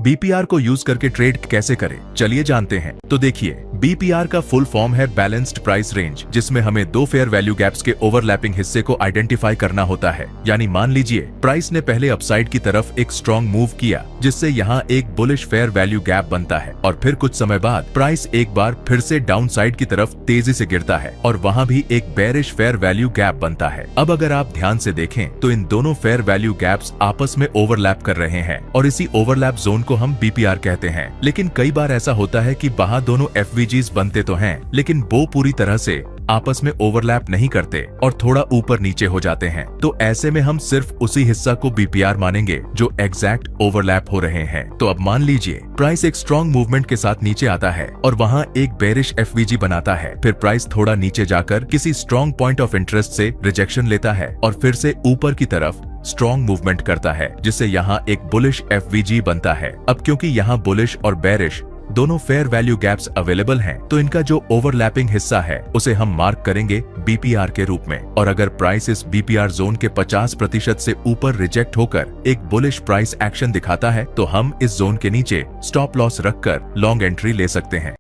BPR को use करके trade कैसे करें, चलिए जानते हैं। तो देखिए, बीपीआर का फुल फॉर्म है बैलेंस्ड प्राइस रेंज, जिसमें हमें दो फेयर वैल्यू गैप्स के ओवरलैपिंग हिस्से को आइडेंटिफाई करना होता है। यानी मान लीजिए प्राइस ने पहले अपसाइड की तरफ एक स्ट्रॉन्ग मूव किया, जिससे यहाँ एक बुलिश फेयर वैल्यू गैप बनता है, और फिर कुछ समय बाद प्राइस एक बार फिर से डाउन साइड की तरफ तेजी से गिरता है और वहाँ भी एक बेरिश फेयर वैल्यू गैप बनता है। अब अगर आप ध्यान से देखें तो इन दोनों फेयर वैल्यू गैप्स आपस में ओवरलैप कर रहे हैं और इसी ओवरलैप जोन को हम बीपीआर कहते हैं। लेकिन कई बार ऐसा होता है कि वहाँ दोनों एफवीजीज बनते तो हैं, लेकिन वो पूरी तरह से आपस में ओवरलैप नहीं करते और थोड़ा ऊपर नीचे हो जाते हैं। तो ऐसे में हम सिर्फ उसी हिस्सा को बीपीआर मानेंगे जो एग्जैक्ट ओवरलैप हो रहे हैं। तो अब मान लीजिए प्राइस एक स्ट्रॉन्ग मूवमेंट के साथ नीचे आता है और वहाँ एक बेरिश एफवीजी बनाता है, फिर प्राइस थोड़ा नीचे जाकर किसी स्ट्रॉन्ग पॉइंट ऑफ इंटरेस्ट से रिजेक्शन लेता है और फिर से ऊपर की तरफ स्ट्रॉन्ग मूवमेंट करता है, जिससे यहाँ एक बुलिश एफवीजी बनता है। अब क्योंकि यहाँ बुलिश और बेरिश दोनों फेयर वैल्यू गैप्स अवेलेबल हैं, तो इनका जो ओवरलैपिंग हिस्सा है उसे हम मार्क करेंगे बीपीआर के रूप में। और अगर प्राइस इस बीपीआर जोन के 50% से ऊपर रिजेक्ट होकर एक बुलिश प्राइस एक्शन दिखाता है, तो हम इस जोन के नीचे स्टॉप लॉस रखकर लॉन्ग एंट्री ले सकते हैं।